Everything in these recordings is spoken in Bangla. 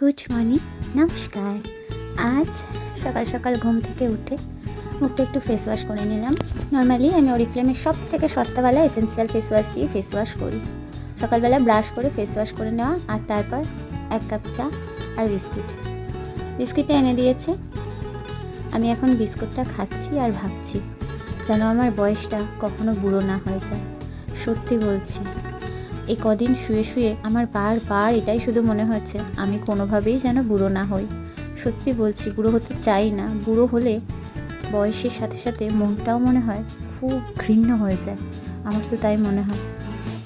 গুড মর্নিং, নমস্কার। আজ সকাল সকাল ঘুম থেকে উঠে মুখটা একটু ফেস ওয়াশ করে নিলাম। নর্মালি আমি অরিফ্লেমের সব থেকে সস্তাওয়ালা এসেন্সিয়াল ফেস ওয়াশ দিয়ে ফেস ওয়াশ করি। সকালবেলা ব্রাশ করে ফেস ওয়াশ করে নেওয়া, আর তারপর 1 কাপ চা আর বিস্কিটটা এনে দিয়েছে। আমি এখন বিস্কুটটা খাচ্ছি আর ভাবছি যেন আমার বয়সটা কখনো বুড়ো না হয়ে যায়। সত্যি বলছি, এই কদিন শুয়ে শুয়ে আমার বারবার এটাই শুধু মনে হচ্ছে আমি কোনোভাবেই যেন বুড়ো না হই। সত্যি বলছি, বুড়ো হতে চাই না। বুড়ো হলে বয়সের সাথে সাথে মনটাও মনে হয় খুব ঘৃণ্য হয়ে যায়। আমার তো তাই মনে হয়।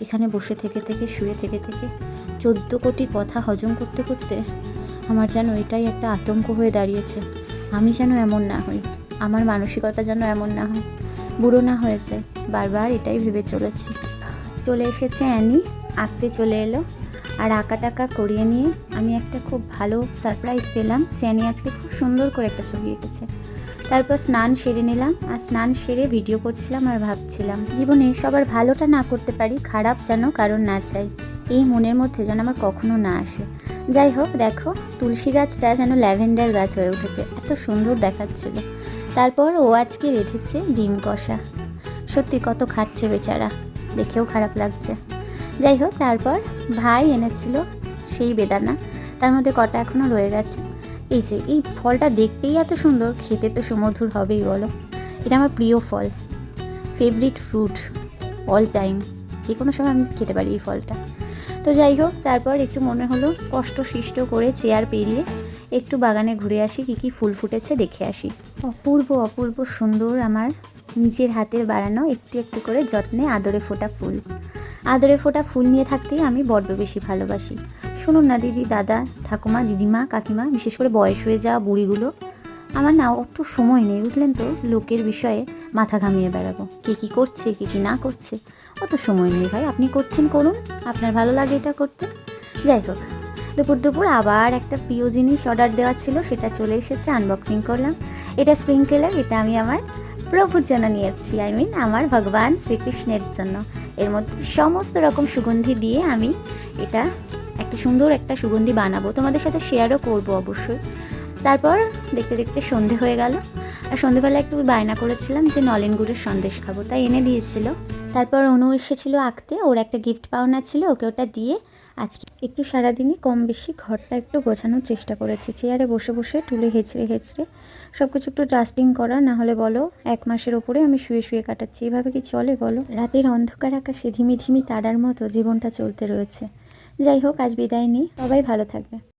এখানে বসে থেকে থেকে শুয়ে থেকে থেকে 14 কোটি কথা হজম করতে করতে আমার যেন এটাই একটা আতঙ্ক হয়ে দাঁড়িয়েছে। আমি যেন এমন না হই, আমার মানসিকতা যেন এমন না হয়, বুড়ো না হয়ে যায়। বারবার এটাই ভেবে চলেছি। চলে এসেছে অ্যানি, আঁকতে চলে এলো। আর আঁকা টাকা করিয়ে নিয়ে আমি একটা খুব ভালো সারপ্রাইজ পেলাম। অ্যানি আজকে খুব সুন্দর করে একটা ছবি এঁকেছে। তারপর স্নান সেরে নিলাম, আর স্নান সেরে ভিডিও করছিলাম আর ভাবছিলাম জীবনে সবার ভালোটা না করতে পারি, খারাপ যেন কারণ না চাই, এই মনের মধ্যে যেন আমার কখনো না আসে। যাই হোক, দেখো তুলসী গাছটা যেন ল্যাভেন্ডার গাছ হয়ে উঠেছে, এত সুন্দর দেখাচ্ছিল। তারপর ও আজকে রেঁধেছে ডিম কষা। সত্যি কত খাচ্ছে বেচারা, দেখেও খারাপ লাগছে। যাই হোক, তারপর ভাই এনেছিল সেই বেদানা, তার মধ্যে কটা এখনও রয়ে গেছে। এই ফলটা দেখতেই এত সুন্দর, খেতে তো সুমধুর হবেই বলো। এটা আমার প্রিয় ফল, ফেভারিট ফ্রুট অল টাইম। যে কোনো সময় আমি খেতে পারি এই ফলটা। তো যাই হোক, তারপর একটু মনে হলো কষ্ট সৃষ্ট করে চেয়ার পেরিয়ে একটু বাগানে ঘুরে আসি, কী ফুল ফুটেছে দেখে আসি। অপূর্ব সুন্দর আমার নিজের হাতের বাড়ানো একটু একটু করে যত্নে আদরে ফোটা ফুল নিয়ে থাকতেই আমি বড্ড বেশি ভালোবাসি। শুনুন না দিদি, দাদা, ঠাকুমা, দিদিমা, কাকিমা, বিশেষ করে বয়স হয়ে যাওয়া বুড়িগুলো, আমার না অত সময় নেই, বুঝলেন তো, লোকের বিষয়ে মাথা ঘামিয়ে বেড়াবো। কে কী করছে, কে কী না করছে, অত সময় নেই ভাই। আপনি করছেন, করুন, আপনার ভালো লাগে এটা করতে। যাই হোক, দুপুর আবার একটা প্রিয় জিনিস অর্ডার দেওয়া ছিল, সেটা চলে এসেছে, আনবক্সিং করলাম। এটা স্প্রিংকেলার, এটা আমি আমার প্রভুর জন্য নিয়েছি, আমার ভগবান শ্রীকৃষ্ণের জন্য। এর মধ্যে সমস্ত রকম সুগন্ধি দিয়ে আমি এটা একটা সুন্দর একটা সুগন্ধি বানাবো, তোমাদের সাথে শেয়ারও করব অবশ্যই। তারপর দেখতে দেখতে সন্ধে হয়ে গেল, আর সন্ধেবেলা একটু বায়না করেছিলাম যে নলেন গুড়ের সন্দেশ খাবো, তাই এনে দিয়েছিল। তারপর অনু এসেছিলো আঁকতে, ওর একটা গিফট পাওনা ছিল, ওকে ওটা দিয়ে আজকে একটু সারাদিনই কম বেশি ঘরটা একটু গোছানোর চেষ্টা করেছি। চেয়ারে বসে বসে টুলে হেঁচড়ে সব কিছু একটু ডাস্টিং করা, না হলে বলো 1 মাসের ওপরে আমি শুয়ে শুয়ে কাটাচ্ছি। এভাবে কি চলে বলো? রাতের অন্ধকার আকাশে ধিমি ধিমি তারার মতো জীবনটা চলতে রয়েছে। যাই হোক, আজ বিদায় নিই, সবাই ভালো থাকবে।